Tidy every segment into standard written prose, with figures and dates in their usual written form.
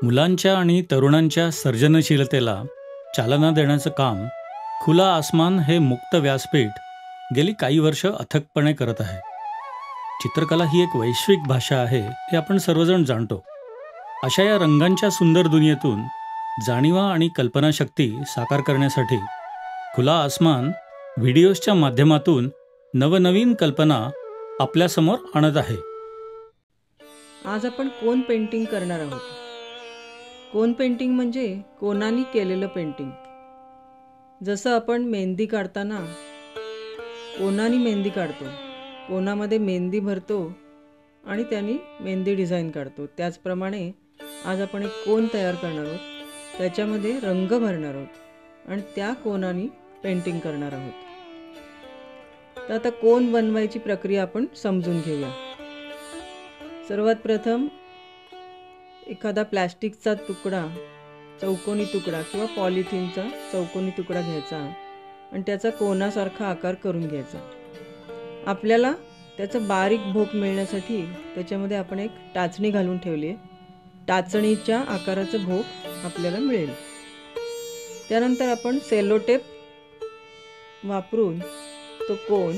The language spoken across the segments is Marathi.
मुलांच्या आणि तरुणांच्या सर्जनशीलतेला चालना देण्याचं काम खुला आसमान हे मुक्त व्यासपीठ गेली काही वर्ष अथकपणे करत आहे. चित्रकला ही एक वैश्विक भाषा आहे हे आपण सर्वजण जाणतो. अशा या रंगांच्या सुंदर दुनियेतून जाणीवा आणि कल्पनाशक्ती साकार करण्यासाठी खुला आसमान व्हिडिओजच्या माध्यमातून नवनवीन कल्पना आपल्यासमोर आणत आहे. आज आपण कोन पेंटिंग करणार आहोत. कोन पेंटिंग म्हणजे कोनानी केलेलं पेंटिंग. जसं आपण मेहंदी काढताना कोनानी मेहंदी काढतो, कोनामध्ये मेहंदी भरतो आणि त्यांनी मेहंदी डिझाईन काढतो, त्याचप्रमाणे आज आपण एक कोन तयार करणार आहोत. त्याच्यामध्ये रंग भरणार आहोत आणि त्या कोनानी पेंटिंग करणार आहोत. तर आता कोन बनवायची प्रक्रिया आपण समजून घेऊया. सर्वात प्रथम एखादा प्लॅस्टिकचा तुकडा, चौकोनी तुकडा किंवा पॉलिथिनचा चौकोनी तुकडा घ्यायचा आणि त्याचा कोनासारखा आकार करून घ्यायचा. आपल्याला त्याचं बारीक भोक मिळण्यासाठी त्याच्यामध्ये आपण एक टाचणी घालून ठेवली आहे. टाचणीच्या आकाराचं भोक आपल्याला मिळेल. त्यानंतर आपण सेलो टेप वापरून तो कोन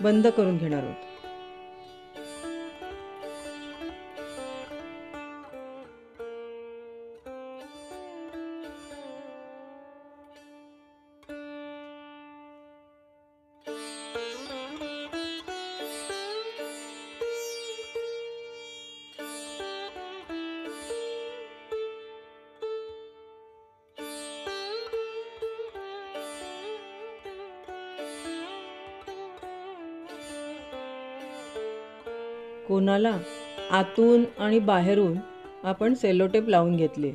बंद करून घेणार आहोत. कोनाला आतून आणि बाहेरून आपण सेलोटेप लावून घेतले.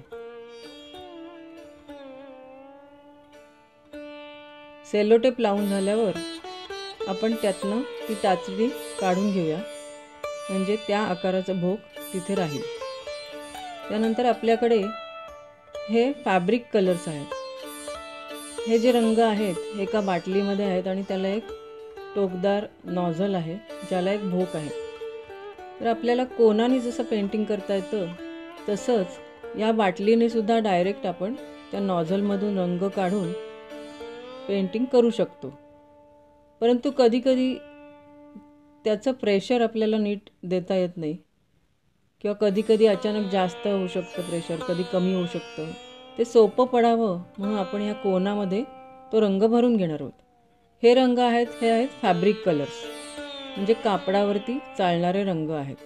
सेलोटेप लावून झाल्यावर आपण त्यातनं ती टाचणी काढून घेऊया, म्हणजे त्या आकाराचा भोक तिथे राहील. त्यानंतर आपल्याकडे हे फॅब्रिक कलर्स आहेत. हे जे रंग आहेत एका बाटलीमध्ये आहेत आणि त्याला एक टोकदार नॉझल आहे, ज्याला एक भोक आहे. तर आपल्याला कोनाने जसं पेंटिंग करता येतं तसंच या बाटलीने सुद्धा डायरेक्ट आपण त्या नॉझलमधून रंग काढून पेंटिंग करू शकतो. परंतु कधीकधी त्याचं प्रेशर आपल्याला नीट देता येत नाही, किंवा कधीकधी अचानक जास्त होऊ शकतं प्रेशर, कधी कमी होऊ शकतं. ते सोपं पडावं म्हणून आपण या कोनामध्ये तो रंग भरून घेणार आहोत. हे रंग आहेत, हे आहेत फॅब्रिक कलर्स, म्हणजे कापडावरती चालणारे रंग आहेत.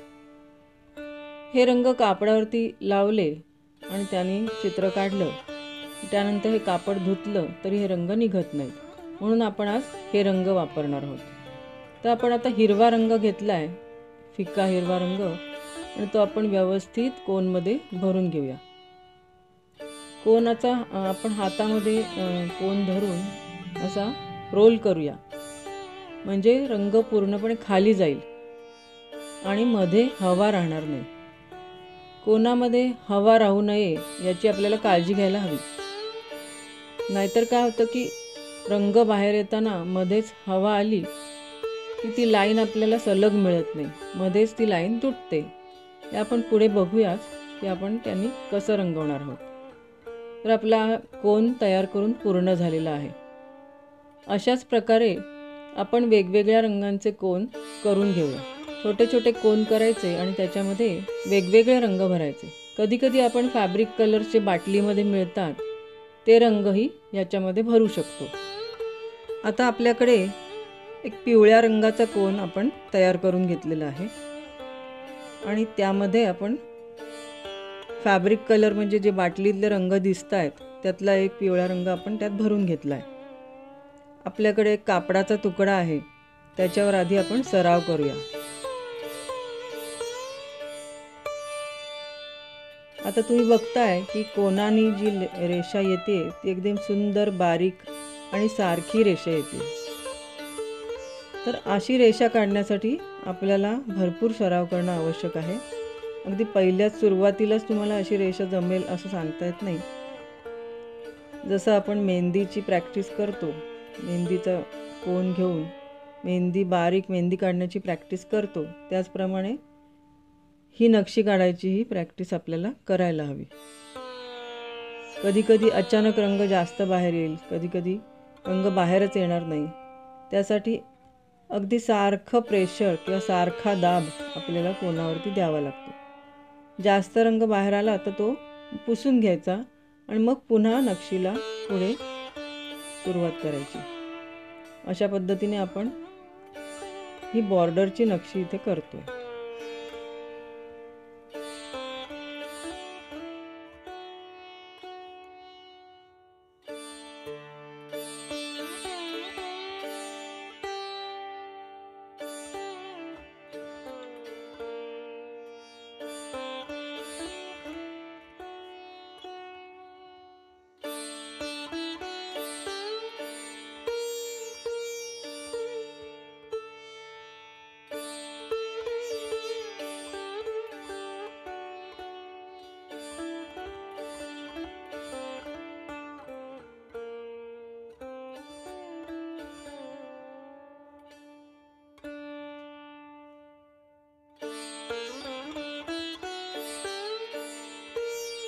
हे रंग कापडावरती लावले आणि त्याने चित्र काढलं, त्यानंतर हे कापड धुतलं तरी हे रंग निघत नाहीत, म्हणून आपण आज हे रंग वापरणार आहोत. तर आपण आता हिरवा रंग घेतला आहे, फिका हिरवा रंग, आणि तो आपण व्यवस्थित कोनमध्ये भरून घेऊया. कोनाचा आपण हातामध्ये कोन धरून असा रोल करूया, म्हणजे रंग पूर्णपणे खाली जाईल आणि मध्ये हवा राहणार नाही. कोनामध्ये हवा राहू नये याची आपल्याला काळजी घ्यायला हवी. नाहीतर काय होतं की रंग बाहेर येताना मध्येच हवा आली की ती लाईन आपल्याला सलग मिळत नाही, मध्येच ती लाईन तुटते. हे आपण पुढे बघूयाच की आपण त्यांनी कसं रंगवणार आहोत. तर आपला कोन तयार करून पूर्ण झालेला आहे. अशाच प्रकारे आपण वेगवेगळ्या रंगांचे कोन करून घेऊया. छोटे छोटे कोन करायचे आणि त्याच्यामध्ये वेगवेगळे रंग भरायचे. कधीकधी आपण फॅब्रिक कलरचे बाटलीमध्ये मिळतात ते रंगही याच्यामध्ये भरू शकतो. आता आपल्याकडे एक पिवळ्या रंगाचा कोन आपण तयार करून घेतलेला आहे आणि त्यामध्ये आपण फॅब्रिक कलर म्हणजे जे बाटलीतले रंग दिसत आहेत त्यातला एक पिवळा रंग आपण त्यात भरून घेतला आहे. आपल्याकडे एक कापडाचा तुकडा आहे, त्याच्यावर आधी आपण सराव करूया. आता तुम्ही बघताय की कोनानी जी रेषा येते ती एकदम सुंदर बारीक आणि सारखी रेषा येते. तर अशी रेषा काढण्यासाठी आपल्याला भरपूर सराव करणं आवश्यक आहे. अगदी पहिल्याच सुरुवातीलाच तुम्हाला अशी रेषा जमेल असं सांगता येत नाही. जसं आपण मेहंदीची प्रॅक्टिस करतो, मेहंदीचा कोन घेऊन बारीक मेहंदी काढण्याची प्रॅक्टिस करतो, त्याचप्रमाणे ही नक्षी काढायची ही प्रॅक्टिस आपल्याला करायला हवी. कधीकधी अचानक रंग जास्त बाहेर येईल, कधीकधी रंग बाहेरच येणार नाही. त्यासाठी अगदी सारखं प्रेशर किंवा सारखा दाब आपल्याला कोणावरती द्यावा लागतो. जास्त रंग बाहेर आला तर तो पुसून घ्यायचा आणि मग पुन्हा नक्षीला पुढे सुरुवात करायची. अशा पद्धतीने आपण ही बॉर्डरची नक्षी इथे करतोय.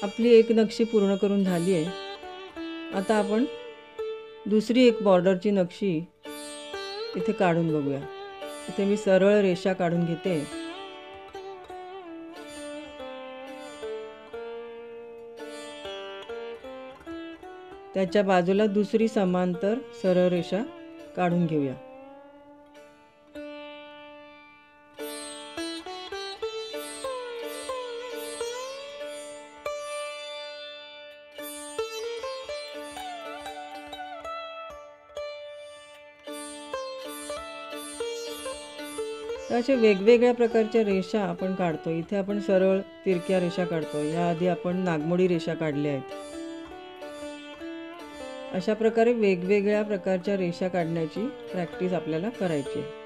आपली एक नक्षी पूर्ण करून झाली आहे. आता आपण दुसरी एक बॉर्डरची नक्षी इथे काढून बघूया. इथे मी सरळ रेषा काढून घेते. त्याच्या बाजूला दुसरी समांतर सरळ रेषा काढून घेऊया. अशा वेगवेगळ्या प्रकारच्या रेषा आपण काढतो. इथे आपण सरळ तिरक्या रेषा काढतो. याआधी आपण नागमोडी रेषा काढल्या आहेत. अशा प्रकारे वेगवेगळ्या प्रकारच्या रेषा काढण्याची प्रॅक्टिस आपल्याला करायची आहे.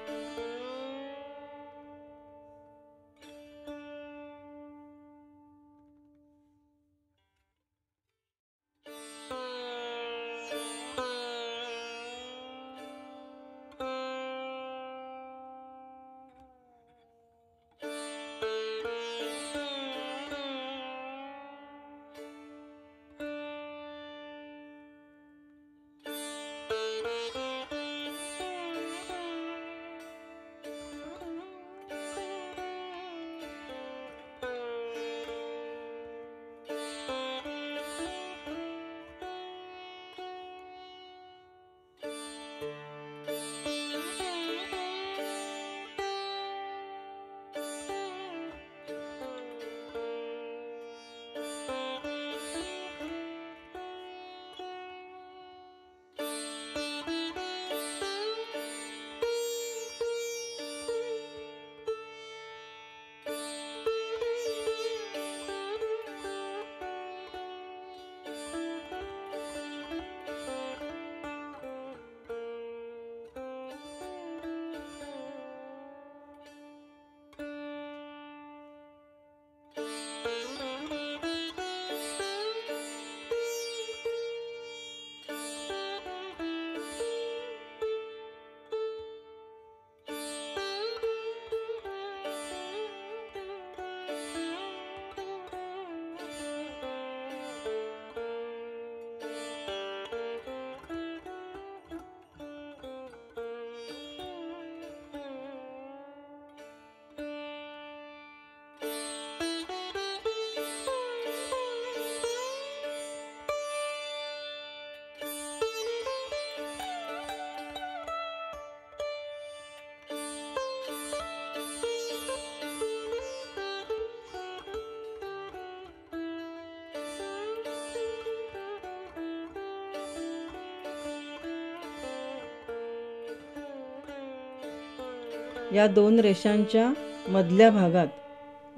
या दोन रेषांच्या मधल्या भागात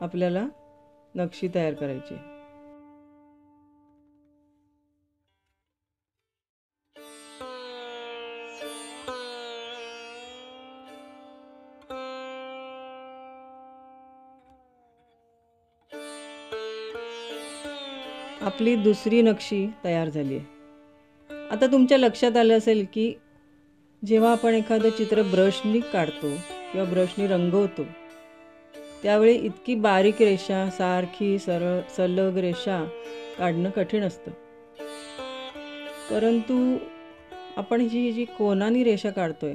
आपल्याला नक्षी तयार करायची. आपली दुसरी नक्षी तयार झाली आहे. आता तुमच्या लक्षात आलं असेल की जेव्हा आपण एखादं चित्र ब्रशनी काढतो किंवा ब्रशनी रंगवतो त्यावेळी इतकी बारीक रेषा, सारखी सरळ सलग रेषा काढणं कठीण असतं. परंतु आपण जी कोनानी रेषा काढतोय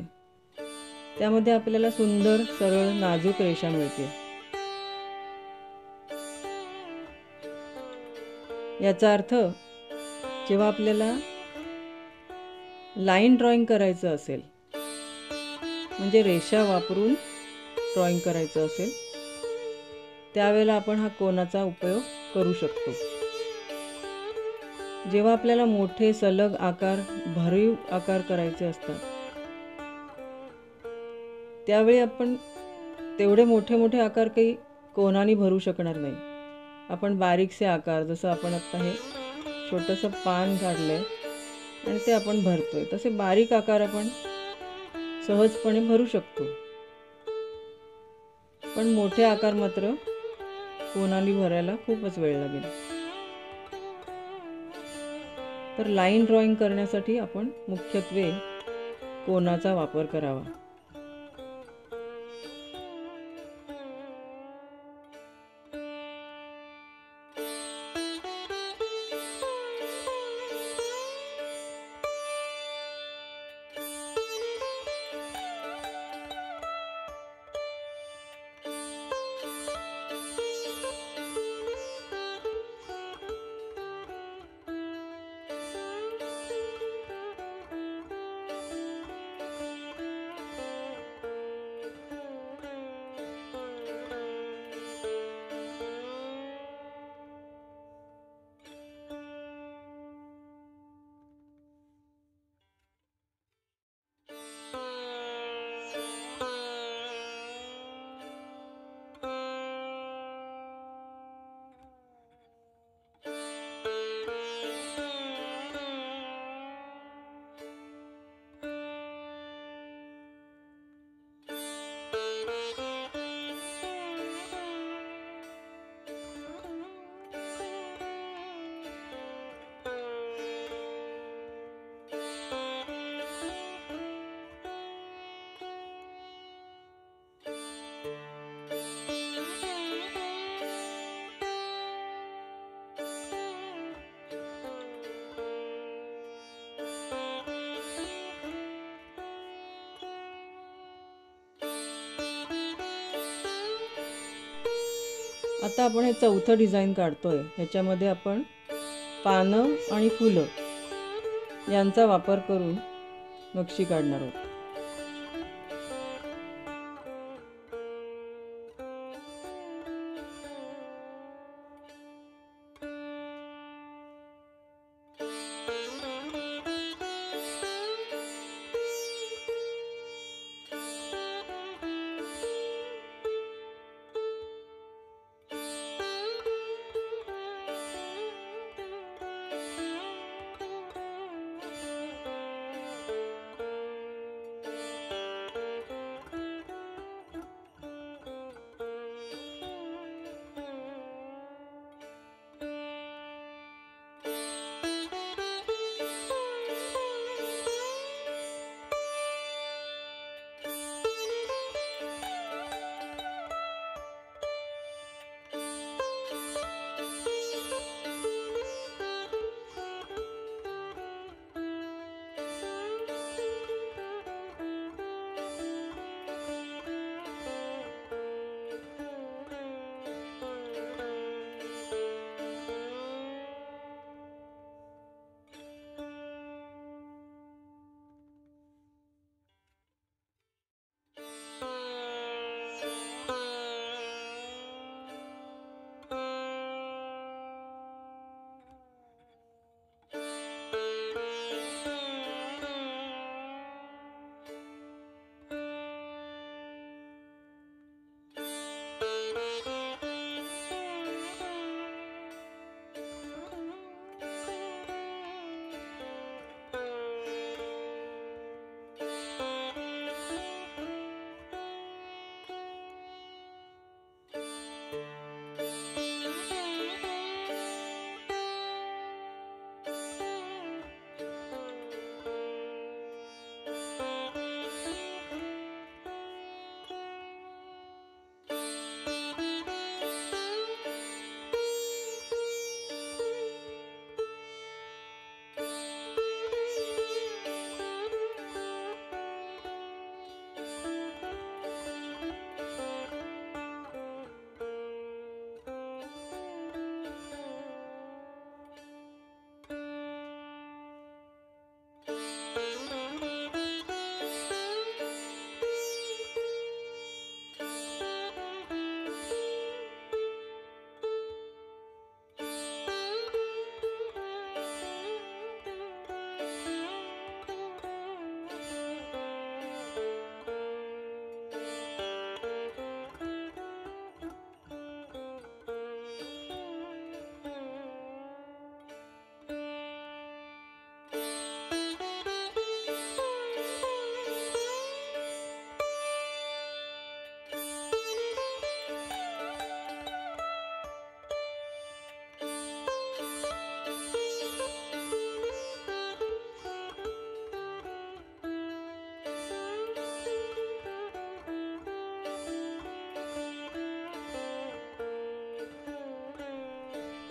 त्यामध्ये आपल्याला सुंदर सरळ नाजूक रेषा मिळते. याचा अर्थ जेव्हा आपल्याला लाईन ड्रॉइंग करायचं असेल, म्हणजे रेषा वापरून ड्रॉइंग करायचं असेल, त्यावेळेला आपण हा कोनाचा उपयोग करू शकतो. जेव्हा आपल्याला मोठे सलग आकार, भरीव आकार करायचे असतात, त्यावेळी आपण तेवढे मोठे मोठे आकार काही कोनानी भरू शकणार नाही. आपण बारीकसे आकार, जसं आपण आत्ता हे छोटंसं पान काढलंय आणि ते आपण भरतोय, तसे बारीक आकार आपण सहजपणे भरू शकतो. पण मोठे आकार मात्र कोनानी भरायला खूपच वेळ लागेल. तर लाईन ड्रॉइंग करण्यासाठी आपण मुख्यत्वे कोनाचा वापर करावा. आता आपण हे चौथं डिझाईन काढतोय. ह्याच्यामध्ये आपण पानं आणि फुलं यांचा वापर करून नक्षी काढणार आहोत.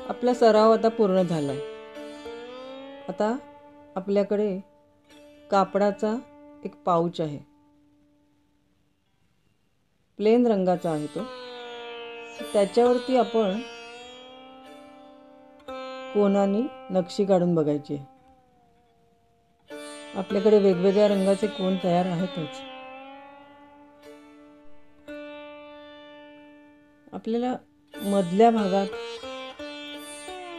आपला सराव आता पूर्ण झाला आहे. आता आपल्याकडे कापडाचा एक पाऊच आहे, प्लेन रंगाचा आहे तो. त्याच्यावरती आपण कोनानी नक्षी काढून बघायची आहे. आपल्याकडे वेगवेगळ्या रंगाचे कोन तयार आहेतच. आपल्याला मधल्या भागात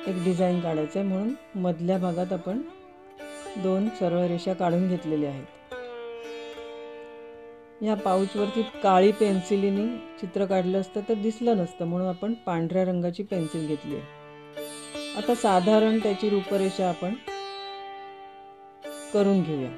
एक डिझाईन काढायचं आहे, म्हणून मधल्या भागात आपण 2 सरळ रेषा काढून घेतलेल्या आहेत. ह्या पाऊचवरती काळी पेन्सिलीने चित्र काढलं असतं तर दिसलं नसतं, म्हणून आपण पांढऱ्या रंगाची पेन्सिल घेतली आहे. आता साधारण त्याची रूपरेषा आपण करून घेऊया.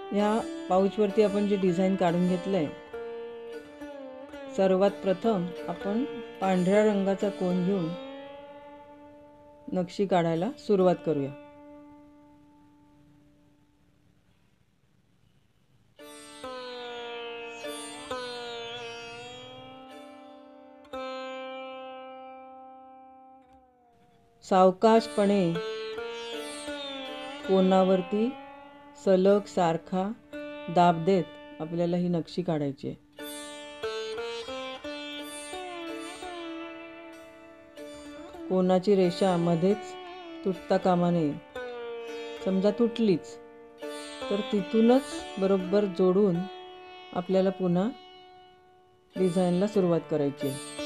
ह्या पाऊचवरती आपण जे डिझाईन काढून घेतलं आहे, सर्वात प्रथम आपण पांढऱ्या रंगाचा कोन घेऊन नक्षी काढायला सुरुवात करूया. सावकाशपणे कोनावरती सलग सारखा दाब देत आपल्याला ही नक्षी काढायची आहे. कोनाची रेषा मध्येच तुटता कामा नये. समजा तुटलीच तर तिथूनच बरोबर जोडून आपल्याला पुन्हा डिझाईनला सुरुवात करायची आहे.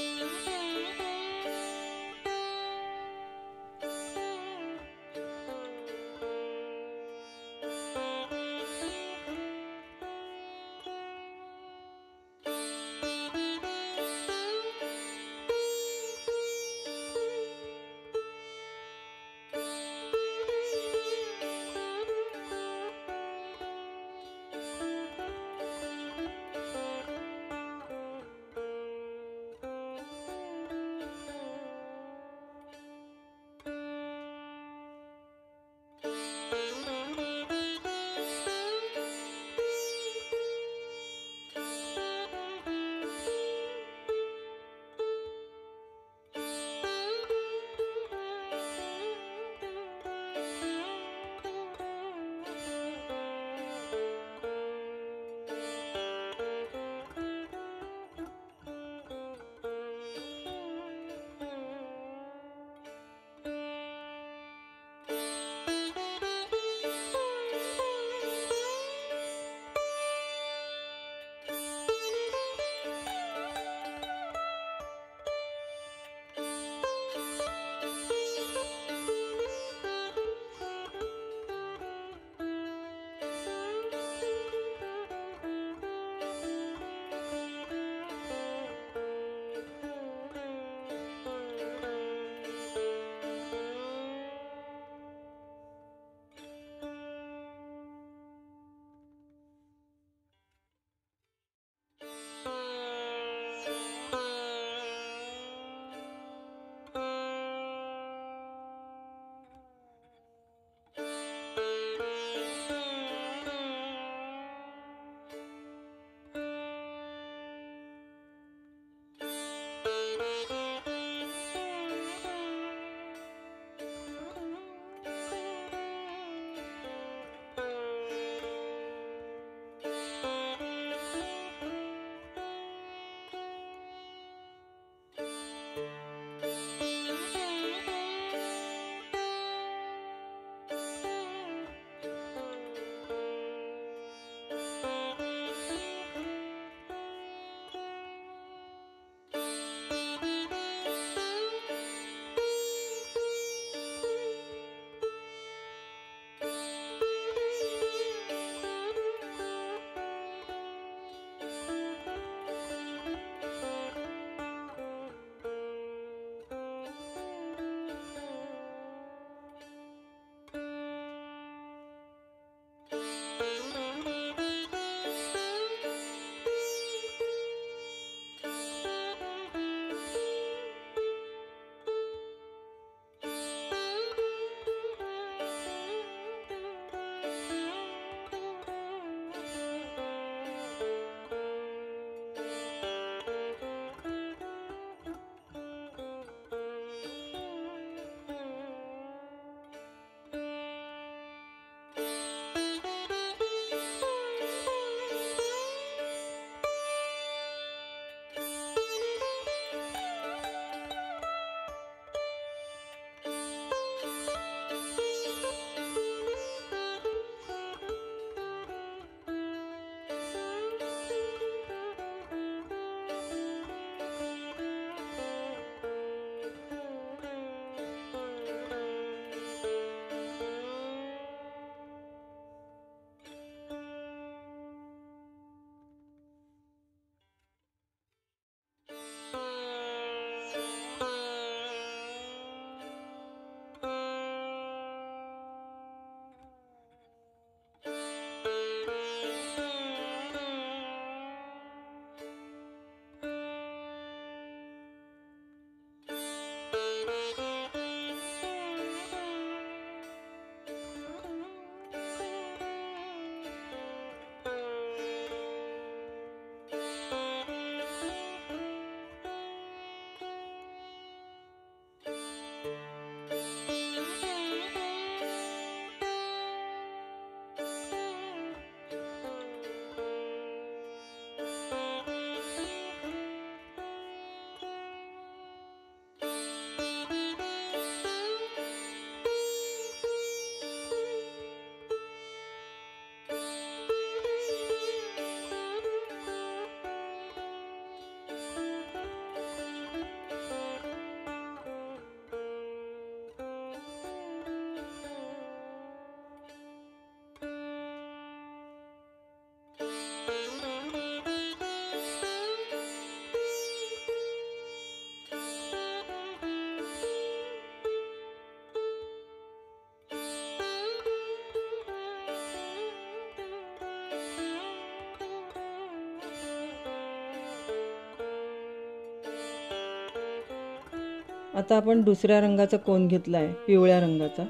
आता आपण दुसऱ्या रंगाचा कोन घेतला आहे, पिवळ्या रंगाचा,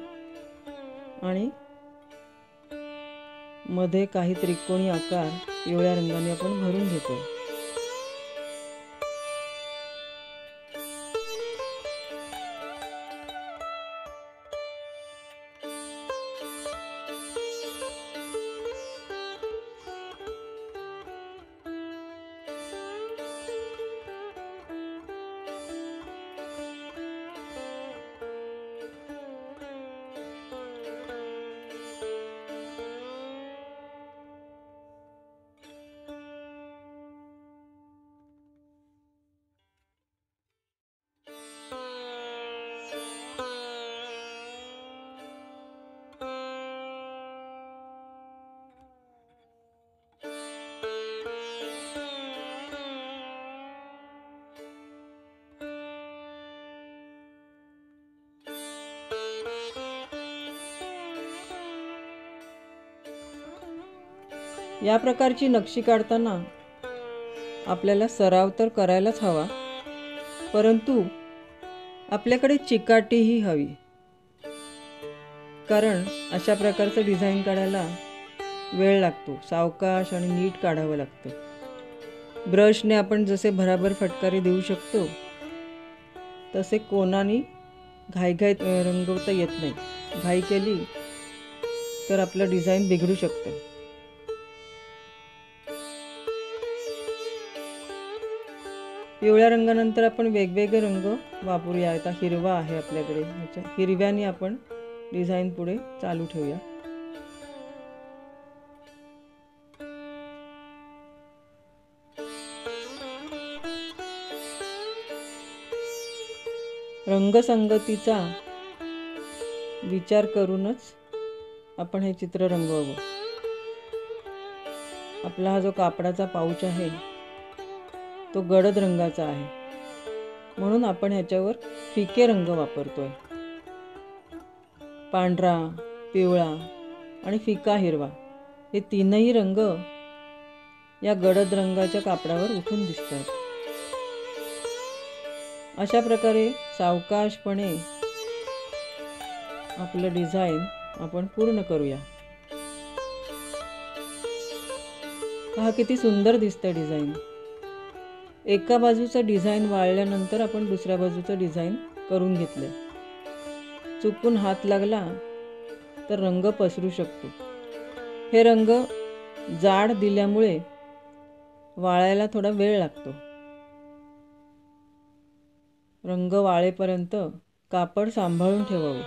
आणि मध्ये काही त्रिकोणी आकार पिवळ्या रंगाने आपण भरून घेतो. या प्रकारची नक्षी काढताना आपल्याला सराव तर करायलाच हवा, परंतु आपल्याकडे चिकाटीही हवी. कारण अशा प्रकारचं डिझाईन काढायला वेळ लागतो, सावकाश आणि नीट काढावं लागतं. ब्रशने आपण जसे भराभर फटकारे देऊ शकतो तसे कोनाने घाईघाईत रंगवता येत नाही. घाई केली तर आपलं डिझाईन बिघडू शकतं. पिवळ्या रंगानंतर आपण वेगवेगळे रंग वापरूया. आता हिरवा आहे आपल्याकडे, हिरव्याने आपण डिझाईन पुढे चालू ठेवूया. रंगसंगतीचा विचार करूनच आपण हे चित्र रंगवावं. आपला हा जो कापडाचा पाऊच आहे तो गडद रंगाचा आहे, म्हणून आपण ह्याच्यावर फिके रंग वापरतोय. पांढरा, पिवळा आणि फिका हिरवा हे तीनही रंग या गडद रंगाच्या कापडावर उठून दिसतात. अशा प्रकारे सावकाशपणे आपलं डिझाईन आपण पूर्ण करूया. पहा किती सुंदर दिसतंय डिझाईन. एका बाजूचं डिझाईन वाळल्यानंतर आपण दुसऱ्या बाजूचं डिझाईन करून घेतलं. चुकून हात लागला तर रंग पसरू शकतो. हे रंग जाड दिल्यामुळे वाळायला थोडा वेळ लागतो. रंग वाळेपर्यंत कापड सांभाळून ठेवावं.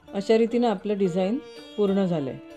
अशा रीतीने आपलं डिझाईन पूर्ण झालं आहे.